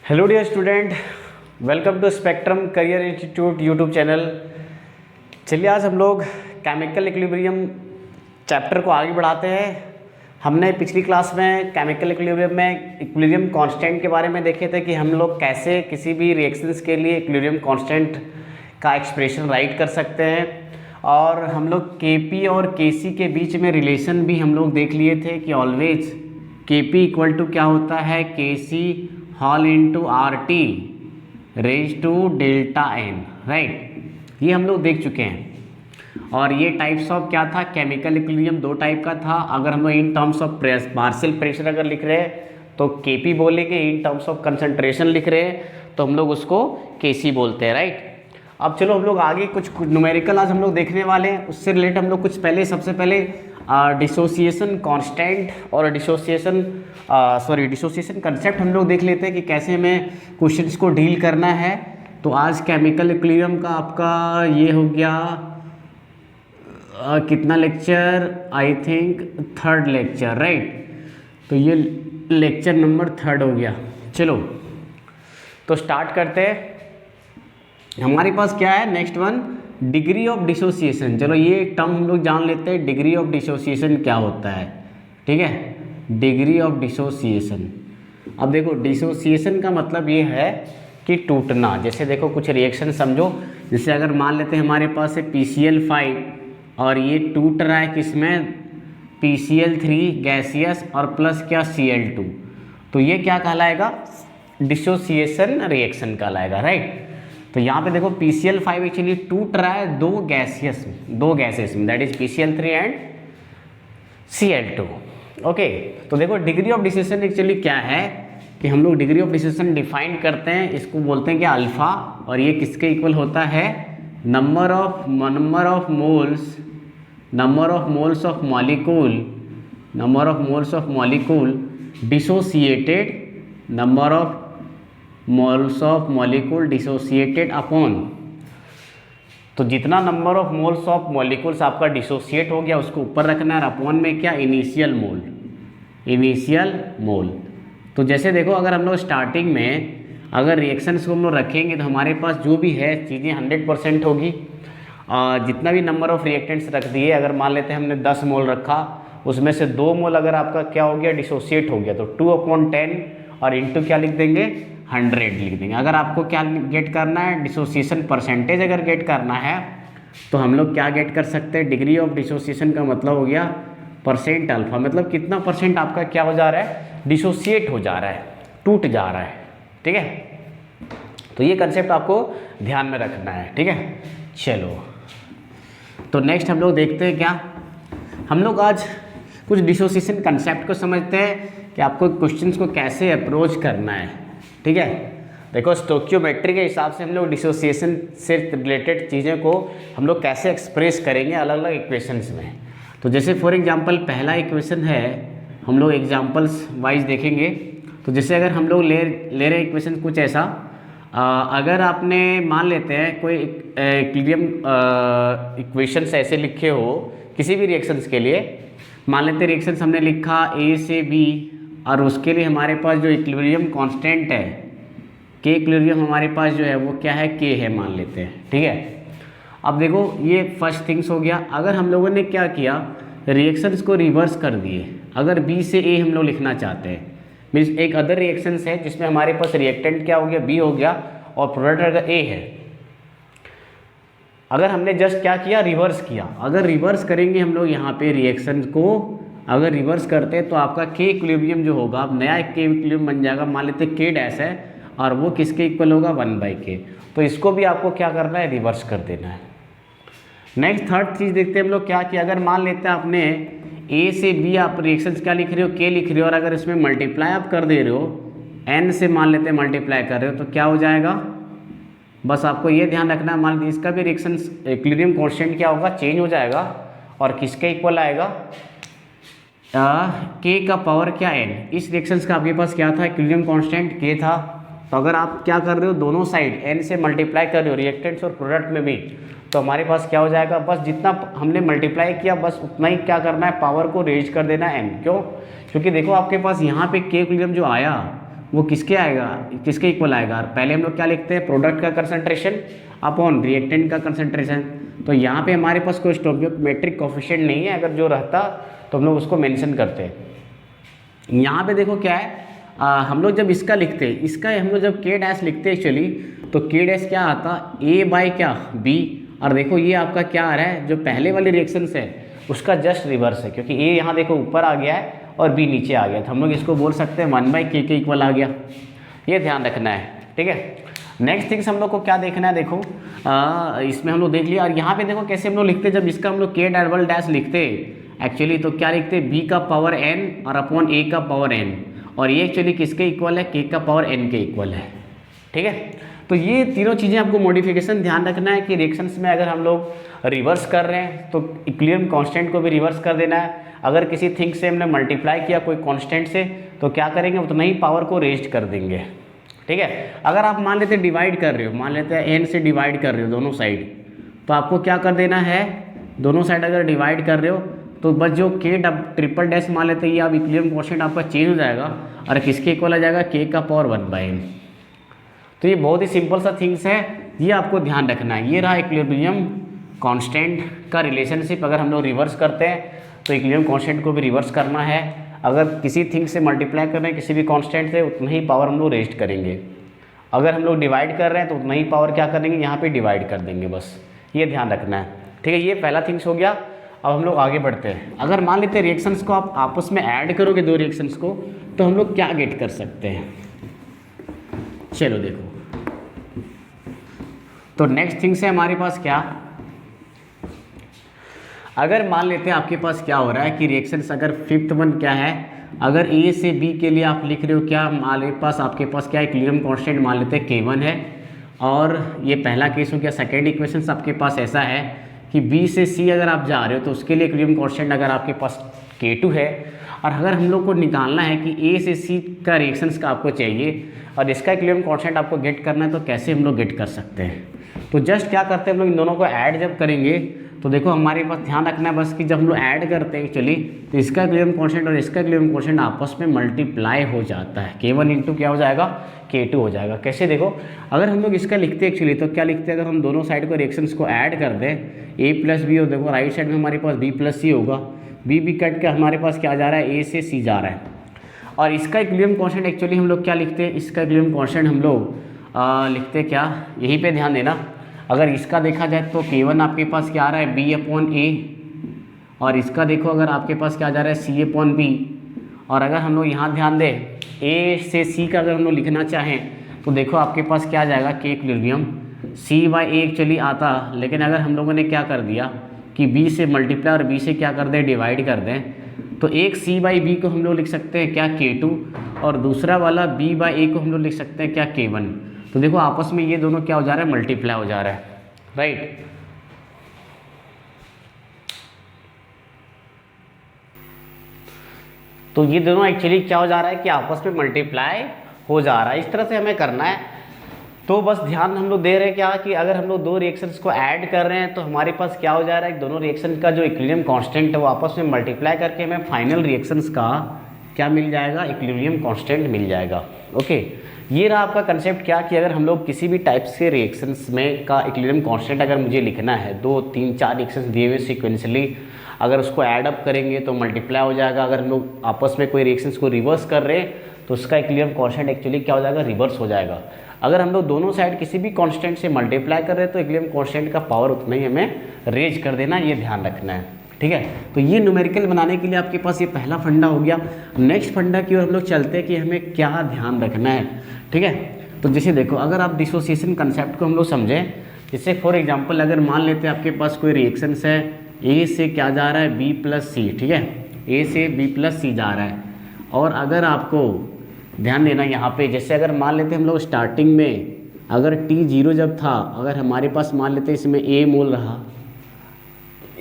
Hello dear student, welcome to Spectrum Career Institute YouTube channel. चलिए आज हम लोग केमिकल इक्विलिब्रियम चैप्टर को आगे बढ़ाते हैं। हमने पिछली क्लास में केमिकल इक्विलिब्रियम में इक्विलिब्रियम कांस्टेंट के बारे में देखे थे कि हम लोग कैसे किसी भी रिएक्शंस के लिए इक्विलिब्रियम कांस्टेंट का एक्सप्रेशन राइट कर सकते हैं। और हम लोग Kp और Kc के बीच में रिलेशन भी हम लोग देख लिए थे कि ऑलवेज Kp इक्वल टू क्या होता है, Kc whole into R T raise to delta n, right. ये हम लोग देख चुके हैं। और ये टाइप्स ऑफ क्या था, केमिकल इक्विलिब्रियम दो टाइप का था। अगर हम लोग in terms of partial pressure अगर लिख रहे हैं तो Kp बोलेंगे, इन टर्म्स ऑफ कंसंट्रेशन लिख रहे हैं तो हम लोग उसको Kc बोलते हैं, राइट। अब चलो हम लोग आगे कुछ न्यूमेरिकल आज हम लोग देखने वाले हैं। उससे रिलेटेड हम लोग कुछ सबसे पहले डिसोसिएशन कांस्टेंट और डिसोसिएशन कंसेप्ट हम लोग देख लेते हैं कि कैसे हमें क्वेश्चंस को डील करना है। तो आज केमिकल इक्विलिब्रियम का आपका ये हो गया कितना lecture, I think third lecture, right. तो ये लेक्चर नंबर 3 हो गया। चलो तो स्टार्ट करते हैं। हमारे पास क्या है next one, degree of dissociation. चलो ये टर्म हम लोग जान लेते हैं, डिग्री ऑफ डिसोसिएशन क्या होता है, ठीक है। डिग्री ऑफ डिसोसिएशन, अब देखो डिसोसिएशन का मतलब ये है कि टूटना। जैसे देखो कुछ रिएक्शन समझो, जैसे अगर मान लेते हैं हमारे पास है PCl5 और ये टूट रहा है किसमें, PCl3 गैसियस और प्लस क्या Cl2, तो ये क्या कहलाएगा, डिसोसिएशन रिएक्शन कहलाएगा, राइट। तो यहाँ पे देखो PCl5 एक्चुअली टूट रहा है दो गैसेस में, that is PCl3 and Cl2, okay. तो देखो डिग्री ऑफ डिसोसिएशन एक्चुअली क्या है कि हम लोग डिग्री ऑफ डिसोसिएशन डिफाइन करते हैं, इसको बोलते हैं कि अल्फा, और ये किसके इक्वल होता है, number of moles of molecule dissociated, number of moles of molecule dissociated upon, तो जितना number of moles of molecules आपका डिसोसिएट हो गया उसको ऊपर रखना है, अपॉन में क्या, इनिशियल मोल। तो जैसे देखो अगर हम लोग स्टार्टिंग में अगर रिएक्शंस को हम लोग रखेंगे तो हमारे पास जो भी है चीज़ें 100% होगी। जितना भी नंबर ऑफ रिएक्टेंट्स रख दिए, अगर मान लेते हैं हमने 10 मोल रखा, उसमें से 2 मोल अगर आपका क्या हो गया, डिसोसिएट हो गया, तो 2/10 और इंटू क्या लिख देंगे, 100 लिख देंगे। अगर आपको क्या गेट करना है, डिसोसिएशन परसेंटेज अगर गेट करना है तो हम लोग क्या गेट कर सकते हैं, डिग्री ऑफ डिसोसिएशन का मतलब हो गया परसेंट अल्फा, मतलब कितना परसेंट आपका क्या हो जा रहा है, डिसोसिएट हो जा रहा है, टूट जा रहा है, ठीक है। तो ये कंसेप्ट आपको ध्यान में रखना है, ठीक है। चलो तो नेक्स्ट हम लोग देखते हैं क्या, हम लोग आज कुछ डिसोसिएशन कंसेप्ट को समझते हैं कि आपको क्वेश्चंस को कैसे अप्रोच करना है, ठीक है। देखो स्टोकियोमेट्री के हिसाब से हम लोग डिसोसिएशन से रिलेटेड चीज़ें को हम लोग कैसे एक्सप्रेस करेंगे अलग अलग इक्वेशंस में। तो जैसे फॉर एग्जांपल पहला इक्वेशन है, हम लोग एग्जांपल्स वाइज देखेंगे। तो जैसे अगर हम लोग ले रहे इक्वेशन कुछ ऐसा, अगर आपने मान लेते हैं कोई इक्विलिब्रियम इक्वेशंस ऐसे लिखे हो किसी भी रिएक्शंस के लिए, मान लेते हैं रिएक्शंस हमने लिखा A से B और उसके लिए हमारे पास जो इक्विलिब्रियम कांस्टेंट है K इक्विलिब्रियम हमारे पास जो है वो क्या है, K है मान लेते हैं, ठीक है। अब देखो ये फर्स्ट थिंग्स हो गया। अगर हम लोगों ने क्या किया, रिएक्शंस को रिवर्स कर दिए, अगर B से A हम लोग लिखना चाहते हैं, मीन्स एक अदर रिएक्शंस है जिसमें हमारे पास रिएक्टेंट क्या हो गया, B हो गया और प्रोडक्ट अगर A है। अगर हमने जस्ट क्या किया, रिवर्स किया, अगर रिवर्स करेंगे हम लोग यहाँ पे रिएक्शन को, अगर रिवर्स करते हैं तो आपका K इक्विलिब्रियम जो होगा, अब नया K इक्विलिब्रियम बन जाएगा, मान लेते हैं K डैश है और वो किसके इक्वल होगा, 1/K। तो इसको भी आपको क्या करना है, रिवर्स कर देना है। नेक्स्ट थर्ड चीज़ देखते हैं हम लोग क्या किया, अगर मान लेते हैं आपने A से B आप रिएक्शंस क्या लिख रहे हो, K लिख रहे हो, और अगर इसमें मल्टीप्लाई आप कर दे रहे हो, N से मान लेते हैं मल्टीप्लाई कर रहे हो, तो क्या हो जाएगा, बस आपको ये ध्यान रखना है, मान लीजिए इसका भी रिएक्शन इक्विलिब्रियम कांस्टेंट क्या होगा, चेंज हो जाएगा और किसके इक्वल आएगा, K का पावर क्या N। इस रिएक्शंस का आपके पास क्या था, इक्विलिब्रियम कांस्टेंट K था। तो अगर आप क्या कर रहे हो, दोनों साइड N से मल्टीप्लाई कर रहे हो, रिएक्टेंट्स और प्रोडक्ट में भी, तो हमारे पास क्या हो जाएगा, बस जितना हमने मल्टीप्लाई किया बस उतना ही क्या करना है, पावर को रेज कर देना है N। क्यों, क्योंकि देखो आपके पास यहाँ पे K इक्विलिब्रियम जो आया वो किसके आएगा, किसके इक्वल आएगा। पहले हम लोग क्या लिखते हैं, प्रोडक्ट का कंसंट्रेशन अपॉन रिएक्टेंट का कंसंट्रेशन। तो यहाँ पे हमारे पास कोई स्टोइकियोमेट्रिक कोफिशिएंट नहीं है, अगर जो रहता तो हम लोग उसको मेंशन करते हैं। यहाँ पे देखो क्या है, हम लोग जब इसका लिखते हैं, इसका हम लोग जब के डैश लिखते हैं एक्चुअली, तो के डैश क्या आता, ए बाई क्या बी। और देखो ये आपका क्या आ रहा है, जो पहले वाली रिएक्शन है उसका जस्ट रिवर्स है, क्योंकि ए यहाँ देखो ऊपर आ गया है और बी नीचे आ गया, तो हम लोग इसको बोल सकते हैं 1/k के इक्वल आ गया। ये ध्यान रखना है, ठीक है। नेक्स्ट थिंग्स हम लोग को क्या देखना है, देखो इसमें हम लोग देख लिया। और यहाँ पे देखो कैसे हम लोग लिखते हैं, जब इसका हम लोग के डबल डैश लिखते एक्चुअली, तो क्या लिखते हैं, बी का पावर n और अपॉन ए का पावर n, और ये एक्चुअली किसके इक्वल है, के का पावर n के इक्वल है, ठीक है। तो ये तीनों चीज़ें आपको मॉडिफिकेशन ध्यान रखना है कि रिएक्शंस में अगर हम लोग रिवर्स कर रहे हैं तो इक्विलिब्रियम कांस्टेंट को भी रिवर्स कर देना है। अगर किसी थिंग से हमने मल्टीप्लाई किया कोई कांस्टेंट से, तो क्या करेंगे, उतना ही पावर को रेस्ट कर देंगे, ठीक है। अगर आप मान लेते डिवाइड कर रहे हो, मान लेते हैं n से डिवाइड कर रहे हो दोनों साइड, तो आपको क्या कर देना है, दोनों साइड अगर डिवाइड कर रहे हो तो बस जो के ट्रिपल डैश मान लेते हैं, ये आप इक्विलिब्रियम कांस्टेंट आपका चेंज हो जाएगा और किसके इक्वल आ जाएगा, के का पावर 1/n। तो ये बहुत ही सिंपल सा थिंग्स है, ये आपको ध्यान रखना है। ये रहा इक्विलिब्रियम कांस्टेंट का रिलेशनशिप। अगर हम लोग रिवर्स करते हैं तो इक्विलिब्रियम कांस्टेंट को भी रिवर्स करना है। अगर किसी थिंग से मल्टीप्लाई कर रहे हैं किसी भी कांस्टेंट से, उतना ही पावर हम लोग रेस्ट करेंगे। अगर हम लोग डिवाइड कर रहे हैं तो उतना ही पावर क्या करेंगे, यहाँ पे डिवाइड कर देंगे, बस ये ध्यान रखना है, ठीक है। ये पहला थिंग्स हो गया। अब हम लोग आगे बढ़ते हैं। अगर मान लेते हैं रिएक्शंस को आप आपस में ऐड करोगे, दो रिएक्शंस को, तो हम लोग क्या गेट कर सकते हैं, चलो देखो। तो नेक्स्ट थिंग्स है हमारे पास क्या, अगर मान लेते हैं आपके पास क्या हो रहा है कि रिएक्शंस, अगर फिफ्थ वन क्या है, अगर ए से बी के लिए आप लिख रहे हो क्या, हमारे पास आपके पास क्या इक्विलिब्रियम कांस्टेंट मान लेते हैं K1 है, और ये पहला केस हो गया। सेकेंड इक्वेशन आपके पास ऐसा है कि बी से सी अगर आप जा रहे हो तो उसके लिए इक्विलिब्रियम कांस्टेंट अगर आपके पास K2 है, और अगर हम लोग को निकालना है कि ए से सी का रिएक्शंस का आपको चाहिए और इसका इक्विलिब्रियम कांस्टेंट आपको गेट करना है, तो कैसे हम लोग गेट कर सकते हैं। तो जस्ट क्या करते हैं हम लोग, इन दोनों को ऐड जब करेंगे तो देखो हमारे पास ध्यान रखना है बस कि जब हम लोग ऐड करते हैं एक्चुअली, तो इसका इक्विलिब्रियम कांस्टेंट और इसका इक्विलिब्रियम कांस्टेंट आपस में मल्टीप्लाई हो जाता है। K1 इंटू क्या हो जाएगा, K2 हो जाएगा। कैसे देखो, अगर हम लोग इसका लिखते हैं एक्चुअली, तो क्या लिखते हैं, अगर हम दोनों साइड को रिएक्शंस को ऐड कर दें, A प्लस बी, और देखो राइट साइड में हमारे पास B प्लस सी होगा, बी कट के हमारे पास क्या जा रहा है, A से C जा रहा है। और इसका इक्विलिब्रियम कांस्टेंट एक्चुअली हम लोग क्या लिखते हैं, इसका इक्विलिब्रियम कांस्टेंट हम लोग लिखते क्या, यहीं पे ध्यान देना। अगर इसका देखा जाए तो K1 आपके पास क्या आ रहा है, B/A, और इसका देखो अगर आपके पास क्या जा रहा है, C/B। और अगर हम लोग यहाँ ध्यान दें, A से C का अगर हम लोग लिखना चाहें तो देखो आपके पास क्या आ जाएगा, K इक्विलिब्रियम C/A एक्चुअली आता, लेकिन अगर हम लोगों ने क्या कर दिया कि B से मल्टीप्लाई और B से क्या कर दें, डिवाइड कर दें, तो एक C/B को हम लोग लिख सकते हैं क्या, K2, और दूसरा वाला B/A को हम लोग लिख सकते हैं क्या, K1। तो देखो आपस में ये दोनों क्या हो जा रहा है, मल्टीप्लाई हो जा रहा है, राइट। तो ये दोनों एक्चुअली क्या हो जा रहा है कि आपस में मल्टीप्लाई हो जा रहा है। इस तरह से हमें करना है। तो बस ध्यान हम लोग दे रहे हैं क्या कि अगर हम लोग दो रिएक्शंस को ऐड कर रहे हैं तो हमारे पास क्या हो जा रहा है, दोनों रिएक्शन का जो इक्विलिब्रियम कांस्टेंट है वो आपस में मल्टीप्लाई करके हमें फाइनल रिएक्शंस का क्या मिल जाएगा, इक्विलिब्रियम कांस्टेंट मिल जाएगा। ओके, ये रहा आपका कंसेप्ट क्या कि अगर हम लोग किसी भी टाइप से रिएक्शंस में का इक्विलिब्रियम कांस्टेंट अगर मुझे लिखना है, 2 3 4 रिएक्शंस दिए हुए सीक्वेंसली, अगर उसको ऐड अप करेंगे तो मल्टीप्लाई हो जाएगा। अगर हम लोग आपस में कोई रिएक्शंस को रिवर्स कर रहे हैं तो उसका इक्विलिब्रियम कांस्टेंट एक्चुअली क्या हो जाएगा, रिवर्स हो जाएगा। अगर हम लोग दोनों साइड किसी भी कांस्टेंट से मल्टीप्लाई कर रहे हैं तो इक्विलिब्रियम कांस्टेंट का पावर उतना ही हमें रेज कर देना, ये ध्यान रखना है, ठीक है। तो ये न्यूमेरिकल बनाने के लिए आपके पास ये पहला फंडा हो गया। नेक्स्ट फंडा की ओर हम लोग चलते हैं कि हमें क्या ध्यान रखना है, ठीक है। तो जैसे देखो, अगर आप डिसोसिएशन कंसेप्ट को हम लोग समझें, जैसे फॉर एग्जांपल अगर मान लेते हैं आपके पास कोई रिएक्शंस है, ए से क्या जा रहा है, बी प्लस सी, ठीक है, ए से बी प्लस सी जा रहा है। और अगर आपको ध्यान देना यहाँ पे, जैसे अगर मान लेते हैं हम लोग स्टार्टिंग में अगर T0 जब था, अगर हमारे पास मान लेते हैं इसमें A मोल रहा,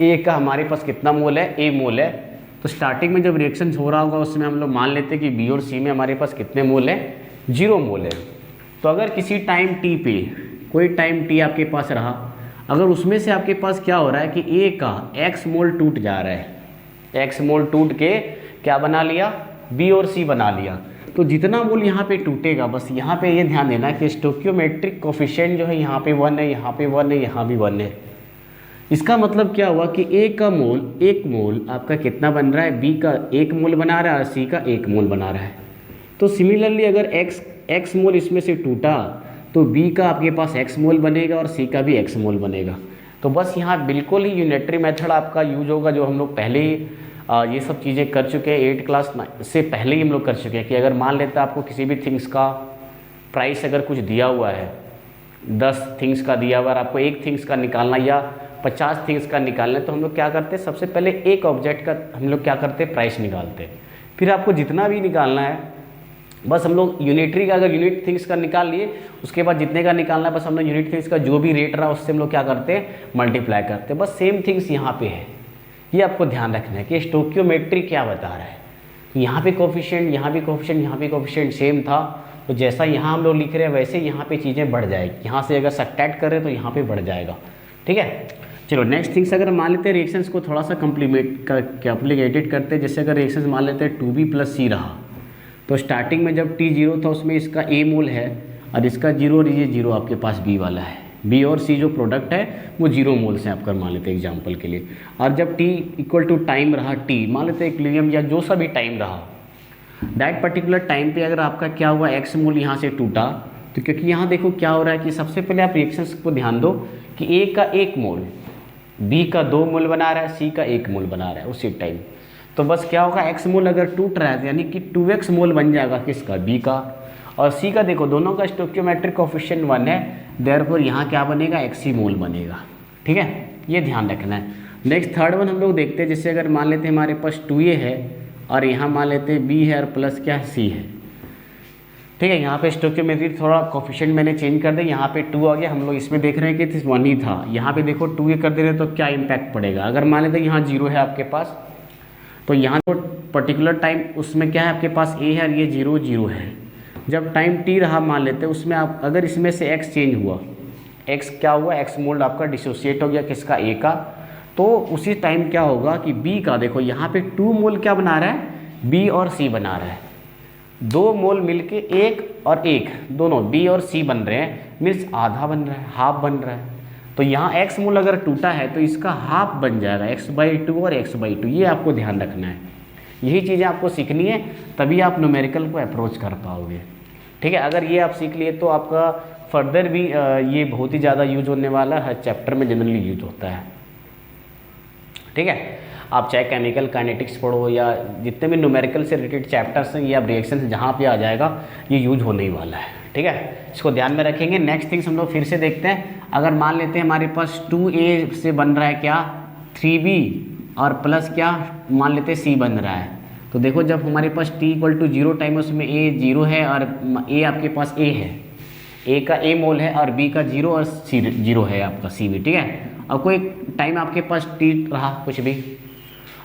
ए का हमारे पास कितना मोल है, A मोल है, तो स्टार्टिंग में जब रिएक्शन हो रहा होगा उसमें हम लोग मान लेते हैं कि बी और सी में हमारे पास कितने मोल है, 0 मोल है। तो अगर किसी टाइम टी पे, कोई टाइम टी आपके पास रहा, अगर उसमें से आपके पास क्या हो रहा है कि ए का x मोल टूट जा रहा है, x मोल टूट के क्या बना लिया, बी और सी बना लिया, तो जितना मोल यहाँ पे टूटेगा, बस यहाँ पे ये ध्यान देना कि स्टोकियोमेट्रिक कोफिशिएंट जो है यहाँ पे 1 है, यहाँ पे 1 है, यहाँ भी 1 है। इसका मतलब क्या हुआ कि ए का मोल, एक मोल आपका कितना बन रहा है, बी का 1 मोल बना रहा है और सी का 1 मोल बना रहा है। तो सिमिलरली अगर x मोल इसमें से टूटा तो बी का आपके पास x मोल बनेगा और सी का भी x मोल बनेगा। तो बस यहाँ बिल्कुल ही यूनिटरी मेथड आपका यूज होगा, जो हम लोग पहले ही ये सब चीज़ें कर चुके हैं, 8 क्लास से पहले ही हम लोग कर चुके हैं कि अगर मान लेते हैं आपको किसी भी थिंग्स का प्राइस अगर कुछ दिया हुआ है, 10 थिंग्स का दिया हुआ है, आपको एक थिंग्स का निकालना या 50 थिंग्स का निकालना है, तो हम लोग क्या करते हैं, सबसे पहले एक ऑब्जेक्ट का हम लोग क्या करते हैं, प्राइस निकालते हैं। फिर आपको जितना भी निकालना है, बस हम लोग यूनिटरी का अगर यूनिट थिंग्स का निकाल लिए, उसके बाद जितने का निकालना है बस हम लोग यूनिट थिंग्स का जो भी रेट रहा उससे हम लोग क्या करते हैं, मल्टीप्लाई करते हैं। बस सेम थिंग्स यहाँ पे है, ये आपको ध्यान रखना है कि स्टोकियोमेट्री क्या बता रहा है। यहाँ पे कोफिशिएंट, यहाँ भी कोफिशिएंट, यहाँ भी कोफिशिएंट सेम था, तो जैसा यहाँ हम लोग लिख रहे हैं वैसे यहाँ पे चीज़ें बढ़ जाएगी। यहाँ से अगर सब्ट्रैक्ट कर रहे हैं तो यहाँ पे बढ़ जाएगा। ठीक है, चलो नेक्स्ट थिंग्स अगर मान लेते हैं रिएक्शंस को थोड़ा सा कॉम्प्लिकेटेड करते हैं। जैसे अगर रिएक्शंस मान लेते हैं 2B + C रहा, तो स्टार्टिंग में जब T 0 था उसमें इसका A मोल है और इसका 0 और ये 0 आपके पास B वाला है। B और C जो प्रोडक्ट है वो 0 मोल से आप कर मान लेते हैं एग्जाम्पल के लिए। और जब T = टाइम रहा, T मान लेते हैं इक्विलिब्रियम या जो सा भी टाइम रहा, दैट पर्टिकुलर टाइम पे अगर आपका क्या हुआ, X मोल यहाँ से टूटा, तो क्योंकि यहाँ देखो क्या हो रहा है कि सबसे पहले आप रिएक्शंस को ध्यान दो कि A का 1 मोल, B का 2 मोल बना रहा है, C का 1 मोल बना रहा है उसी टाइम। तो बस क्या होगा, X मोल अगर टूट रहा है यानी कि 2x मोल बन जाएगा किसका, B का। और C का देखो दोनों का स्टोकियोमेट्रिक कोफिशिएंट 1 है, देयरफॉर यहाँ क्या बनेगा, Xc मोल बनेगा। ठीक है, ये ध्यान रखना है। नेक्स्ट थर्ड वन हम लोग देखते हैं। जैसे अगर मान लेते हैं हमारे पास 2A है और यहाँ मान लेते हैं B है और प्लस क्या है, C है। ठीक है, यहाँ पे स्टोकियोमेट्रिक थोड़ा कोफिशिएंट मैंने चेंज कर दिया, यहाँ पे 2 आ गया। हम लोग इसमें देख रहे हैं कि 1 ही था, यहाँ पे देखो 2A कर दे रहे हैं तो क्या इम्पैक्ट पड़ेगा। अगर मान लेते हैं यहाँ 0 है आपके पास, तो यहाँ तो पर्टिकुलर टाइम उसमें क्या है आपके पास A है और ये 0 0 है। जब टाइम T रहा मान लेते हैं उसमें आप अगर इसमें से X चेंज हुआ, X क्या हुआ, X मोल आपका डिसोसिएट हो गया किसका, A का। तो उसी टाइम क्या होगा कि B का देखो यहाँ पे 2 मोल क्या बना रहा है, B और C बना रहा है। 2 मोल मिलके 1 और 1 दोनों B और C बन रहे हैं, मीन्स आधा बन रहा है, हाफ बन रहा है। तो यहाँ X मोल अगर टूटा है तो इसका हाफ बन जाएगा, X/2 और X/2। ये आपको ध्यान रखना है, यही चीज़ें आपको सीखनी है, तभी आप न्यूमेरिकल को अप्रोच कर पाओगे। ठीक है, अगर ये आप सीख लिए तो आपका फर्दर भी ये बहुत ही ज़्यादा यूज होने वाला है, हर चैप्टर में जनरली यूज होता है। ठीक है, आप चाहे केमिकल काइनेटिक्स पढ़ो या जितने भी न्यूमेरिकल से रिलेटेड चैप्टर्स हैं या रिएक्शन जहाँ पे आ जाएगा ये यूज होने ही वाला है। ठीक है, इसको ध्यान में रखेंगे। नेक्स्ट थिंग्स हम लोग फिर से देखते हैं। अगर मान लेते हैं हमारे पास 2A से बन रहा है क्या, 3B और प्लस क्या मान लेते हैं C बन रहा है। तो देखो जब हमारे पास T = 0 टाइम है उसमें A 0 है और A आपके पास A है, A का A मोल है और B का 0 और C 0 है आपका C भी। ठीक है, अब कोई टाइम आपके पास T रहा कुछ भी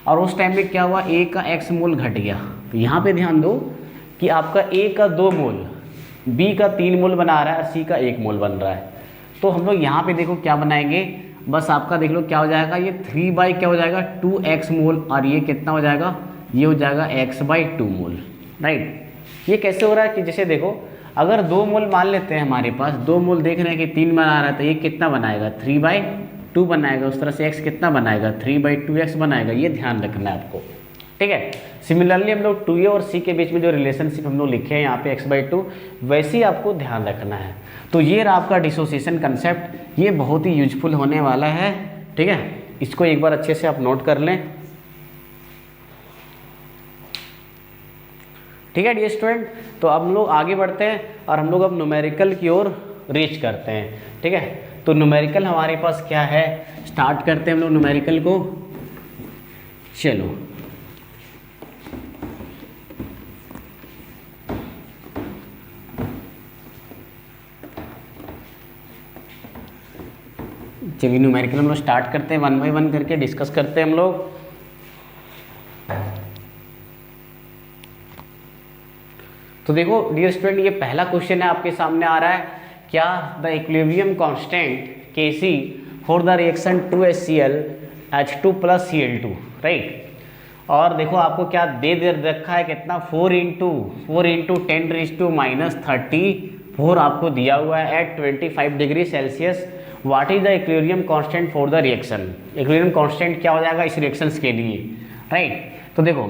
और उस टाइम में क्या हुआ, A का X मोल घट गया। तो यहाँ पे ध्यान दो कि आपका A का 2 मोल, B का 3 मोल बना रहा है और C का 1 मोल बन रहा है। तो हम लोग यहाँ पे देखो क्या बनाएंगे, बस आपका देख लो क्या हो जाएगा, ये 3 क्या हो जाएगा 2x मोल और ये कितना हो जाएगा, ये हो जाएगा x/2 मोल। राइट, ये कैसे हो रहा है कि जैसे देखो अगर 2 मोल मान लेते हैं हमारे पास, 2 मोल देख रहे हैं कि 3 बना रहा है तो ये कितना बनाएगा, 3/2 बनाएगा। उस तरह से x कितना बनाएगा, 3/2x बनाएगा। ये ध्यान रखना है आपको। ठीक है, सिमिलरली हम लोग 2A और C के बीच में जो रिलेशनशिप हम लोग लिखे हैं यहाँ पे x/2, वैसे ही आपको ध्यान रखना है। तो ये रहा आपका डिसोसिएशन कंसेप्ट, ये बहुत ही यूजफुल होने वाला है। ठीक है, इसको एक बार अच्छे से आप नोट कर लें। ठीक है डियर स्टूडेंट, तो अब हम लोग आगे बढ़ते हैं और हम लोग अब न्यूमेरिकल की ओर रीच करते हैं। ठीक है, तो न्यूमेरिकल हमारे पास क्या है, स्टार्ट करते हैं हम लोग न्यूमेरिकल को। चलो चलिए न्यूमेरिकल हम लोग स्टार्ट करते हैं, 1 बाय 1 करके डिस्कस करते हैं हम लोग। तो देखो डियर स्टूडेंट, ये पहला क्वेश्चन है आपके सामने आ रहा है, क्या the equilibrium constant Kc for the reaction 2HCl H2 + Cl2, right. और देखो आपको क्या दे रखा है, कितना 4 इंटू 10⁻⁻34 आपको दिया हुआ है at 25 degree Celsius. What is the equilibrium constant for the reaction. Equilibrium constant क्या हो जाएगा इस रिएक्शंस के लिए, राइट। तो देखो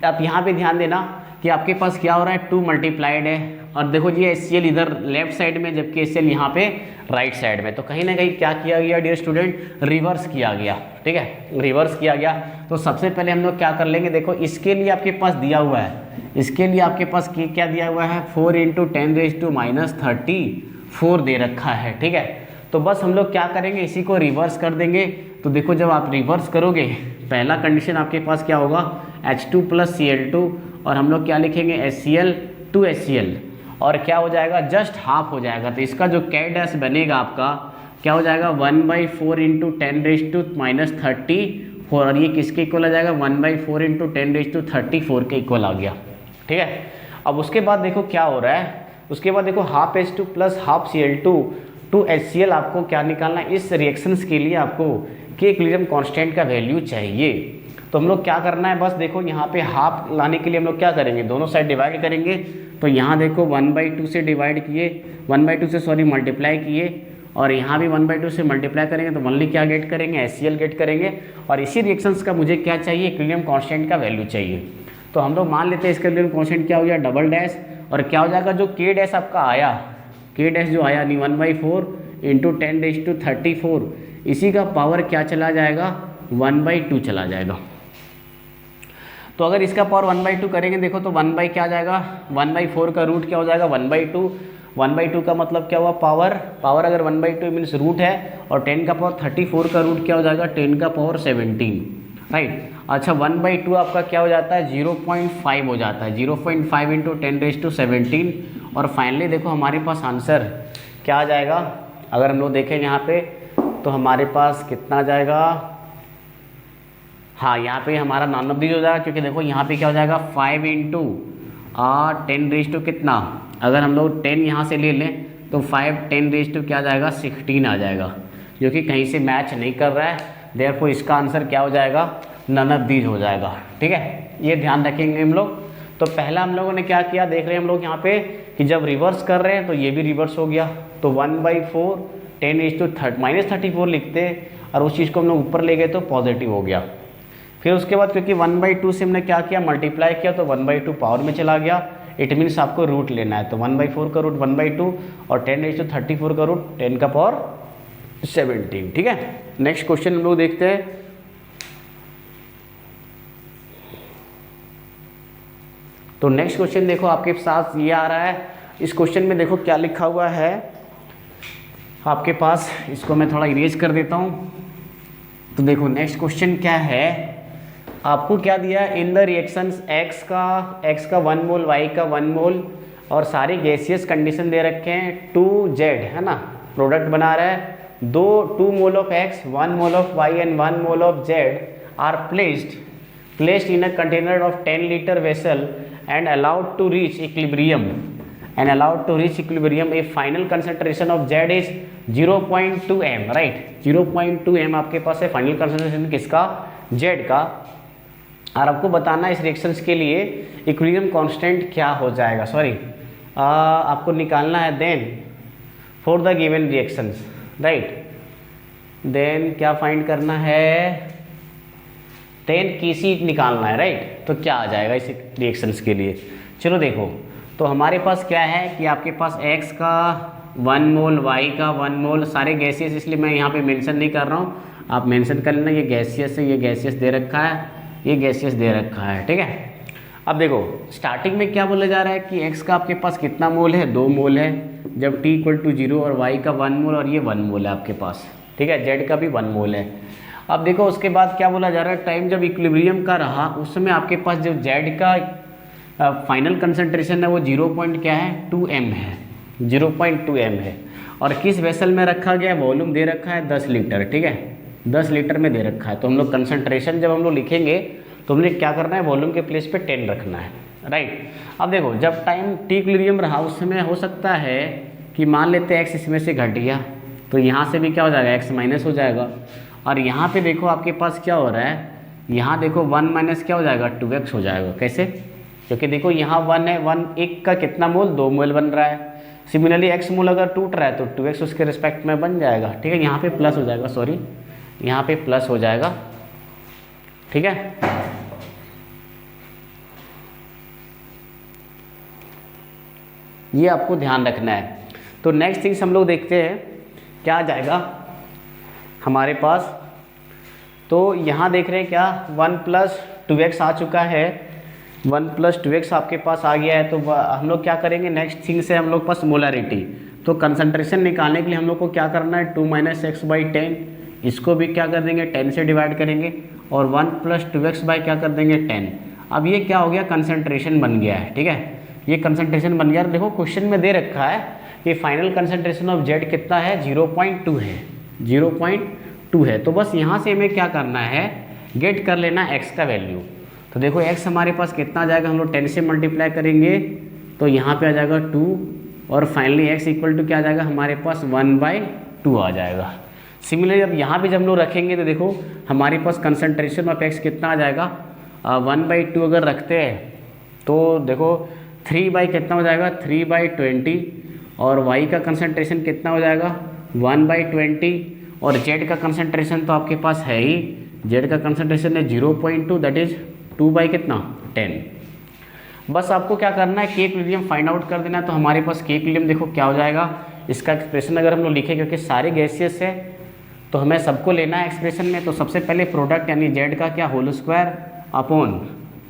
आप यहाँ पे ध्यान देना कि आपके पास क्या हो रहा है, 2 मल्टीप्लाइड है, और देखो जी HCl इधर लेफ्ट साइड में जबकि HCl यहाँ पे राइट साइड में। तो कहीं ना कहीं क्या किया गया डियर स्टूडेंट, रिवर्स किया गया, ठीक है, रिवर्स किया गया। तो सबसे पहले हम लोग क्या कर लेंगे, देखो इसके लिए आपके पास दिया हुआ है, इसके लिए आपके पास क्या दिया हुआ है, 4 इंटू 10⁻⁻34 दे रखा है, ठीक है। तो बस हम लोग क्या करेंगे, इसी को रिवर्स कर देंगे। तो देखो जब आप रिवर्स करोगे, पहला कंडीशन आपके पास क्या होगा, H2 + Cl2, और हम लोग क्या लिखेंगे HCl 2HCl, और क्या हो जाएगा, जस्ट हाफ हो जाएगा। तो इसका जो K डैश बनेगा आपका क्या हो जाएगा, 1/4 इंटू 10⁻34, और ये किसके इक्वल आ जाएगा, 1/4 इंटू 10⁻34 के इक्वल आ गया, ठीक है। अब उसके बाद देखो क्या हो रहा है, उसके बाद देखो half H2 + half Cl2 2HCl आपको क्या निकालना है, इस रिएक्शंस के लिए आपको के इक्विलिब्रियम कांस्टेंट का वैल्यू चाहिए। तो हम लोग क्या करना है, बस देखो यहाँ पे हाफ लाने के लिए हम लोग क्या करेंगे, दोनों साइड डिवाइड करेंगे। तो यहाँ देखो 1/2 से डिवाइड किए, 1/2 से सॉरी मल्टीप्लाई किए, और यहाँ भी 1/2 से मल्टीप्लाई करेंगे तो ओनली क्या गेट करेंगे, HCl गेट करेंगे। और इसी रिएक्शंस का मुझे क्या चाहिए, इक्विलिब्रियम कांस्टेंट का वैल्यू चाहिए। तो हम लोग मान लेते हैं इसका इक्विलिब्रियम कांस्टेंट क्या हो गया, डबल डैश, और क्या हो जाएगा, जो K डैश आपका आया, K डैश जो आया नहीं 1/4 इंटू 10⁻34, इसी का पावर क्या चला जाएगा, 1/2 चला जाएगा। तो अगर इसका पावर 1/2 करेंगे देखो तो 1 क्या आ जाएगा, 1/4 का रूट क्या हो जाएगा, 1/2। 1/2 का मतलब क्या हुआ, पावर अगर 1/2 मीन्स रूट है, और 10 का पावर 34 का रूट क्या हो जाएगा, 10 का पावर 17, राइट। अच्छा 1/2 आपका क्या हो जाता है, 0.5 हो जाता है, 0.5 इंटू 10⁻17। और फाइनली देखो हमारे पास आंसर क्या आ जाएगा, अगर हम लोग देखें यहाँ पे तो हमारे पास कितना आ जाएगा, हाँ यहाँ पे हमारा नॉन ऑफ दीज हो जाएगा, क्योंकि देखो यहाँ पे क्या हो जाएगा, 5 इंटू 10 कितना, अगर हम लोग 10 यहाँ से ले लें तो 5 10 क्या आ जाएगा, 16 आ जाएगा, जो कि कहीं से मैच नहीं कर रहा है। देयरफॉर इसका आंसर क्या हो जाएगा, नन ऑफ दीज हो जाएगा, ठीक है। ये ध्यान रखेंगे हम लोग। तो पहला हम लोगों ने क्या किया, देख रहे हैं हम लोग यहाँ पे कि जब रिवर्स कर रहे हैं तो ये भी रिवर्स हो गया। तो 1/4 10⁻34 लिखते, और उस चीज़ को हम लोग ऊपर ले गए तो पॉजिटिव हो गया। फिर उसके बाद क्योंकि 1/2 से हमने क्या किया, मल्टीप्लाई किया, तो 1/2 पावर में चला गया। इट मीन्स आपको रूट लेना है, तो 1/4 का रूट 1/2 और 10⁻34 का रूट 10 का पावर 17, ठीक है। नेक्स्ट क्वेश्चन हम लोग देखते हैं। तो नेक्स्ट क्वेश्चन देखो आपके साथ ये आ रहा है। इस क्वेश्चन में देखो क्या लिखा हुआ है आपके पास, इसको मैं थोड़ा इरेज कर देता हूँ। तो देखो नेक्स्ट क्वेश्चन क्या है, आपको क्या दिया है, इन द रिएक्शंस x का 1 मोल, y का 1 मोल, और सारी गैसियस कंडीशन दे रखे हैं 2Z, है ना, प्रोडक्ट बना रहा है। 2 mole of x, 1 mole of y and 1 mole of z are placed in a container of 10 liter vessel and allowed to reach equilibrium. A final concentration of Z is 0.2 m, right? 0.2 m आपके पास है final concentration किसका, Z का। और आपको बताना है इस reactions के लिए इक्विलिब्रियम कांस्टेंट क्या हो जाएगा, सॉरी आपको निकालना है then for the given reactions, right. Then क्या फाइंड करना है, देन किसी निकालना है, राइट। तो क्या आ जाएगा इस रिएक्शंस के लिए, चलो देखो। तो हमारे पास क्या है कि आपके पास x का 1 मोल, y का 1 मोल, सारे गैसियस, इसलिए मैं यहाँ पे मेंशन नहीं कर रहा हूँ, आप मेंशन कर लेना। ये गैसियस है, ये गैसियस दे रखा है, ये गैसियस दे रखा है, ठीक है। अब देखो स्टार्टिंग में क्या बोला जा रहा है कि x का आपके पास कितना मोल है, 2 मोल है, जब t = 0, और y का 1 मोल, और ये 1 मोल है आपके पास, ठीक है। z का भी 1 मोल है। अब देखो उसके बाद क्या बोला जा रहा है, टाइम जब इक्विलिब्रियम का रहा उस समय आपके पास जो Z का फाइनल कंसंट्रेशन है वो 2m है, 0.2m है। और किस वेसल में रखा गया, वॉल्यूम दे रखा है 10 लीटर, ठीक है, 10 लीटर में दे रखा है। तो हम लोग कंसंट्रेशन जब हम लोग लिखेंगे तो हमने क्या करना है, वॉल्यूम के प्लेस पे 10 रखना है, राइट। अब देखो जब टाइम t इक्विलिब्रियम रहा उस समय हो सकता है कि मान लेते हैं x इसमें से घट गया, तो यहाँ से भी क्या हो जाएगा, x माइनस हो जाएगा। और यहाँ पे देखो आपके पास क्या हो रहा है यहाँ देखो 1 माइनस क्या हो जाएगा 2x हो जाएगा। कैसे? क्योंकि देखो यहाँ 1 है, 1 1 का कितना मोल 2 मोल बन रहा है। सिमिलरली x मोल अगर टूट रहा है तो 2x उसके रिस्पेक्ट में बन जाएगा। ठीक है, यहाँ पे प्लस हो जाएगा, सॉरी यहाँ पे प्लस हो जाएगा। ठीक है, ये आपको ध्यान रखना है। तो नेक्स्ट थिंग्स हम लोग देखते हैं क्या आ जाएगा हमारे पास। तो यहाँ देख रहे हैं क्या 1 प्लस 2x आ चुका है, 1 प्लस 2x आपके पास आ गया है। तो हम लोग क्या करेंगे, नेक्स्ट थिंग से हम लोग पास मोलरिटी। तो कंसंट्रेशन निकालने के लिए हम लोग को क्या करना है, 2 माइनस एक्स बाई 10, इसको भी क्या कर देंगे 10 से डिवाइड करेंगे, और 1 प्लस 2x बाई क्या कर देंगे 10। अब ये क्या हो गया, कंसंट्रेशन बन गया है। ठीक है, ये कंसंट्रेशन बन गया। देखो क्वेश्चन में दे रखा है कि फाइनल कंसंट्रेशन ऑफ जेड कितना है, 0.2 है, 0.2 है। तो बस यहाँ से हमें क्या करना है, गेट कर लेना x का वैल्यू। तो देखो x हमारे पास कितना आ जाएगा, हम लोग 10 से मल्टीप्लाई करेंगे तो यहाँ पे आ जाएगा 2, और फाइनली x इक्वल टू क्या आ जाएगा हमारे पास 1/2 आ जाएगा। सिमिलरली अब यहाँ भी जब हम लोग रखेंगे तो देखो हमारे पास कंसंट्रेशन ऑफ x कितना आ जाएगा, 1/2 अगर रखते हैं तो देखो 3 बाई कितना हो जाएगा 3/20, और y का कंसंट्रेशन कितना हो जाएगा 1/20, और z का कंसंट्रेशन तो आपके पास है ही, z का कंसंट्रेशन है 0.2, दैट इज 2 बाई कितना 10। बस आपको क्या करना है, के इक्विलिब्रियम फाइंड आउट कर देना है। तो हमारे पास के इक्विलिब्रियम देखो क्या हो जाएगा, इसका एक्सप्रेशन अगर हम लोग लिखें, क्योंकि सारे गैसियस है तो हमें सबको लेना है एक्सप्रेशन में। तो सबसे पहले प्रोडक्ट यानी z का क्या होल स्क्वायर अपॉन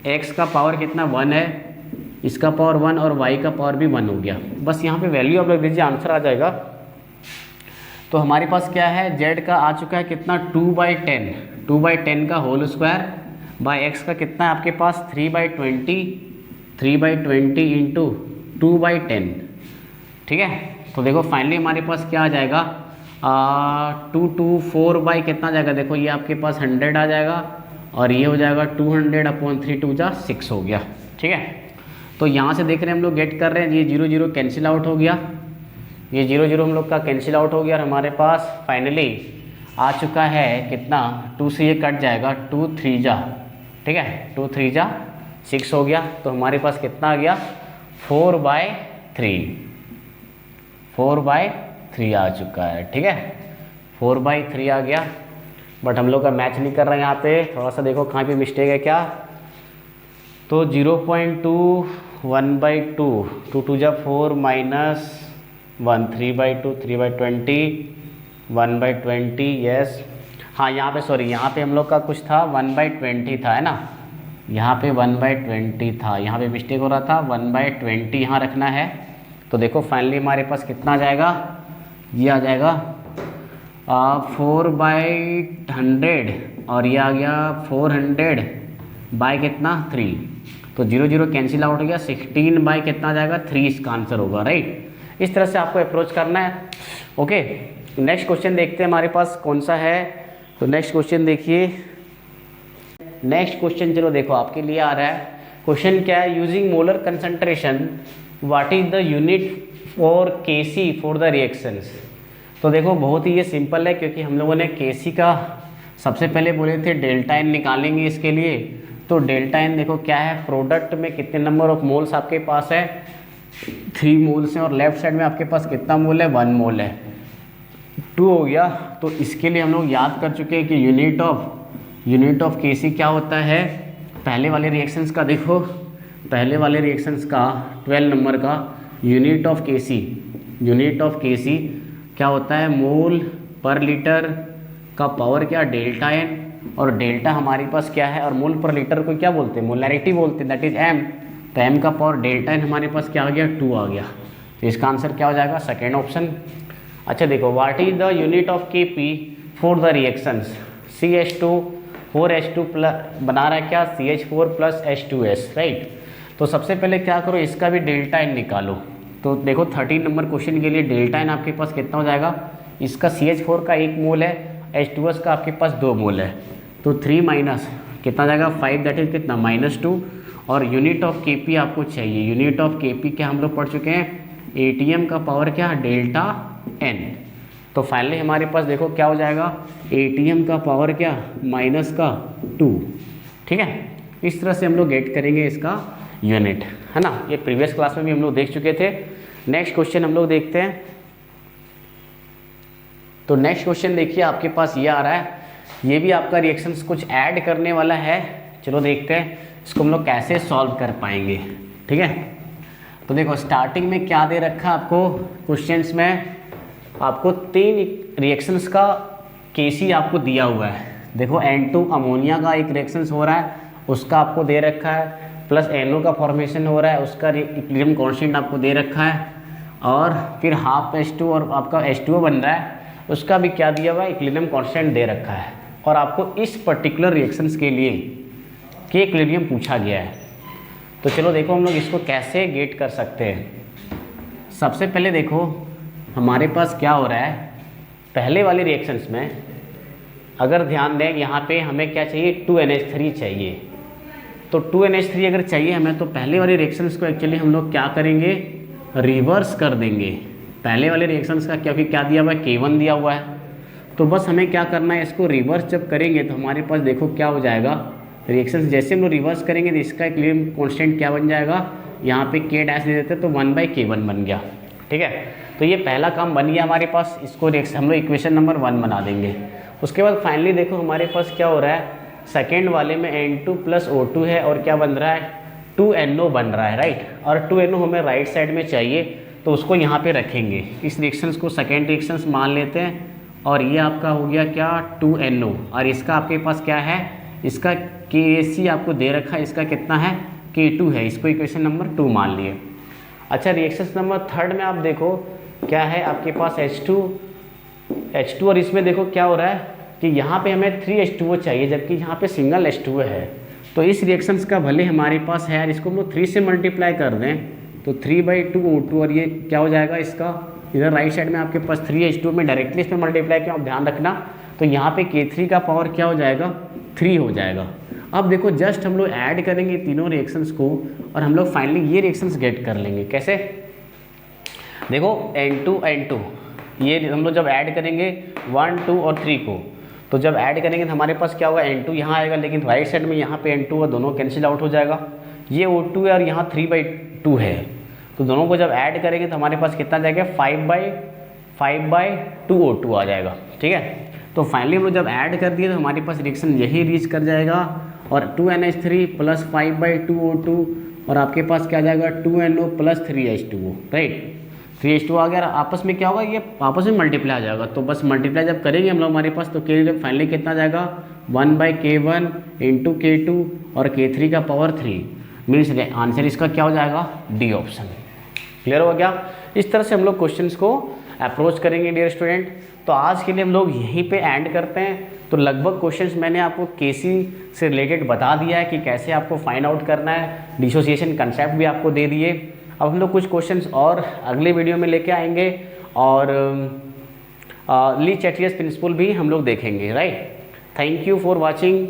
x का पावर कितना 1 है, इसका पावर 1, और y का पावर भी 1 हो गया। बस यहाँ पे वैल्यू आप लोग दीजिए, आंसर आ जाएगा। तो हमारे पास क्या है, z का आ चुका है कितना 2/10, 2/10 का होल स्क्वायर बाय x का कितना है आपके पास 3/20, 3/20 इंटू 2/10। ठीक है, तो देखो फाइनली हमारे पास क्या आ जाएगा 224 बाई कितना आ जाएगा, देखो ये आपके पास 100 आ जाएगा, और ये हो जाएगा 200 अपॉन 3 2 जा 6 हो गया। ठीक है, तो यहाँ से देख रहे हैं हम लोग गेट कर रहे हैं, ये 0 0 कैंसिल आउट हो गया, ये 0 0 हम लोग का कैंसिल आउट हो गया, और हमारे पास फाइनली आ चुका है कितना 2 से ये कट जाएगा 2 3 जा, ठीक है 2 3 जा 6 हो गया। तो हमारे पास कितना आ गया 4/3, 4/3 आ चुका है। ठीक है, 4/3 आ गया, बट हम लोग का मैच नहीं कर रहा है यहाँ पे, थोड़ा सा देखो कहाँ पे मिस्टेक है क्या। तो 0.2 1/2, 2 2 जा 4 माइनस 1 3/2, 3/20, 1/20, यस। हाँ यहाँ पे सॉरी, यहाँ पे हम लोग का कुछ था 1/20 था, है ना, यहाँ पे 1/20 था, यहाँ पे मिस्टेक हो रहा था, 1/20 यहाँ रखना है। तो देखो फाइनली हमारे पास कितना आ जाएगा, ये आ जाएगा 4/100, और ये आ गया 400 बाय कितना 3। तो 0 0 कैंसिल आउट हो गया, 16 बाय कितना आ जाएगा 3 इसका आंसर होगा, राइट। इस तरह से आपको अप्रोच करना है। ओके, नेक्स्ट क्वेश्चन देखते हैं हमारे पास कौन सा है। तो नेक्स्ट क्वेश्चन देखिए, नेक्स्ट क्वेश्चन चलो देखो आपके लिए आ रहा है। क्वेश्चन क्या है, using molar concentration what is the unit for Kc for the reactions. तो देखो बहुत ही ये सिंपल है, क्योंकि हम लोगों ने केसी का सबसे पहले बोले थे डेल्टा एन निकालेंगे इसके लिए। तो डेल्टा एन देखो क्या है, प्रोडक्ट में कितने नंबर ऑफ मोल्स आपके पास है 3 मोल्स हैं, और लेफ्ट साइड में आपके पास कितना मोल है 1 मोल है, 2 हो गया। तो इसके लिए हम लोग याद कर चुके हैं कि यूनिट ऑफ केसी क्या होता है। पहले वाले रिएक्शंस का देखो, पहले वाले रिएक्शंस का 12 नंबर का यूनिट ऑफ केसी क्या होता है, मोल पर लीटर का पावर क्या डेल्टा एन, और डेल्टा हमारे पास क्या है, और मोल पर लीटर को क्या बोलते हैं मोलैरिटी बोलते हैं, दैट इज एम। तो एम का पावर डेल्टा एन हमारे पास क्या आ गया 2 आ गया। तो इसका आंसर क्या हो जाएगा सेकेंड ऑप्शन। अच्छा देखो, what is the unit of K P for the reactions CH2 4H2 plus बना रहा है क्या CH4 प्लस H2S, राइट। तो सबसे पहले क्या करो, इसका भी डेल्टा एन निकालो। तो देखो 13 नंबर क्वेश्चन के लिए डेल्टा एन आपके पास कितना हो जाएगा, इसका CH4 का 1 मोल है, H2S का आपके पास 2 मोल है। तो 3 माइनस कितना जाएगा 5, दैट इज कितना -2। और यूनिट ऑफ केपी आपको चाहिए, यूनिट ऑफ केपी क्या हम लोग पढ़ चुके हैं, एटीएम का पावर क्या डेल्टा एन। तो फाइनली हमारे पास देखो क्या हो जाएगा, एटीएम का पावर क्या -2 ठीक है, इस तरह से हम लोग गेट करेंगे इसका यूनिट, है ना। ये प्रीवियस क्लास में भी हम लोग देख चुके थे। नेक्स्ट क्वेश्चन हम लोग देखते हैं। तो नेक्स्ट क्वेश्चन देखिए आपके पास ये आ रहा है, ये भी आपका रिएक्शंस कुछ ऐड करने वाला है। चलो देखते हैं इसको हम लोग कैसे सॉल्व कर पाएंगे, ठीक है। तो देखो स्टार्टिंग में क्या दे रखा आपको क्वेश्चंस में, आपको 3 रिएक्शंस का केसी आपको दिया हुआ है। देखो N2 अमोनिया का एक रिएक्शंस हो रहा है, उसका आपको दे रखा है, प्लस NO का फॉर्मेशन हो रहा है, उसका इक्विलिब्रियम कांस्टेंट आपको दे रखा है, और फिर हाफ H2 और आपका H2O बन रहा है, उसका भी क्या दिया हुआ है, इक्विलिब्रियम कांस्टेंट दे रखा है। और आपको इस पर्टिकुलर रिएक्शंस के लिए के इक्विलिब्रियम पूछा गया है। तो चलो देखो हम लोग इसको कैसे गेट कर सकते हैं। सबसे पहले देखो हमारे पास क्या हो रहा है, पहले वाले रिएक्शंस में अगर ध्यान दें यहाँ पे हमें क्या चाहिए, 2NH3 चाहिए। तो 2NH3 अगर चाहिए हमें, तो पहले वाले रिएक्शंस को एक्चुअली हम लोग क्या करेंगे, रिवर्स कर देंगे। पहले वाले रिएक्शंस का क्योंकि क्या दिया हुआ है, K1 दिया हुआ है, तो बस हमें क्या करना है, इसको रिवर्स जब करेंगे तो हमारे पास देखो क्या हो जाएगा, रिएक्शंस जैसे हम लोग रिवर्स करेंगे तो इसका इक्विलिब्रियम कांस्टेंट क्या बन जाएगा, यहाँ पे K डैश दे देते तो 1/K1 बन गया, ठीक है। तो ये पहला काम बन गया हमारे पास, इसको हम लोग इक्वेशन नंबर 1 बना देंगे। उसके बाद फाइनली देखो हमारे पास क्या हो रहा है, सेकेंड वाले में N2 + O2 है और क्या बन रहा है, 2NO बन रहा है, राइट। और 2NO हमें राइट साइड में चाहिए, तो उसको यहाँ पे रखेंगे। इस रिएक्शंस को सेकेंड रिएक्शंस मान लेते हैं, और ये आपका हो गया क्या, 2NO, और इसका आपके पास क्या है, इसका KC आपको दे रखा है, इसका कितना है, K2 है, इसको इक्वेशन नंबर 2 मान लिए। अच्छा रिएक्शंस नंबर 3 में आप देखो क्या है आपके पास, H2 और इसमें देखो क्या हो रहा है कि यहाँ पे हमें 3H2O चाहिए, जबकि यहाँ पे सिंगल H2O है। तो इस रिएक्शंस का भले हमारे पास है यार, इसको हम लोग 3 से मल्टीप्लाई कर दें तो 3/2O2, और ये क्या हो जाएगा इसका, इधर राइट साइड में आपके पास 3H2O में डायरेक्टली इसमें मल्टीप्लाई किया, आप ध्यान रखना। तो यहाँ पे K3 का पावर क्या हो जाएगा, 3 हो जाएगा। अब देखो जस्ट हम लोग ऐड करेंगे तीनों रिएक्शंस को, और हम लोग फाइनली ये रिएक्शंस गेट कर लेंगे। कैसे, देखो N2 ये हम लोग जब ऐड करेंगे 1, 2 और 3 को, तो जब ऐड करेंगे तो हमारे पास क्या होगा, N2 यहाँ आएगा, लेकिन राइट साइड में यहाँ पे N2 और दोनों कैंसिल आउट हो जाएगा। ये O2 है और यहाँ 3/2 है, तो दोनों को जब ऐड करेंगे तो हमारे पास कितना जाएगा, 5/2O2 आ जाएगा, ठीक है। तो फाइनली हम लोग जब ऐड कर दिए तो हमारे पास रिएक्शन यही रीच कर जाएगा, और 2NH3 + 5/2O2, और आपके पास क्या जाएगा, 2NO + 3H2O, राइट। 3H2O आ गया, आपस में क्या होगा, ये आपस में मल्टीप्लाई आ जाएगा। तो बस मल्टीप्लाई जब करेंगे हम लोग हमारे पास, तो फाइनली कितना जाएगा, 1/K1 × K2 और K3 का पावर 3, मीन्स आंसर इसका क्या हो जाएगा, डी ऑप्शन। क्लियर हो गया। इस तरह से हम लोग क्वेश्चंस को अप्रोच करेंगे डियर स्टूडेंट। तो आज के लिए हम लोग यहीं पे एंड करते हैं। तो लगभग क्वेश्चंस मैंने आपको केसी से रिलेटेड बता दिया है कि कैसे आपको फाइंड आउट करना है, डिसोसिएशन कंसेप्ट भी आपको दे दिए। अब हम लोग कुछ क्वेश्चंस और अगले वीडियो में लेके आएंगे, और ली चैटियस प्रिंसिपल भी हम लोग देखेंगे, right. Thank you for watching.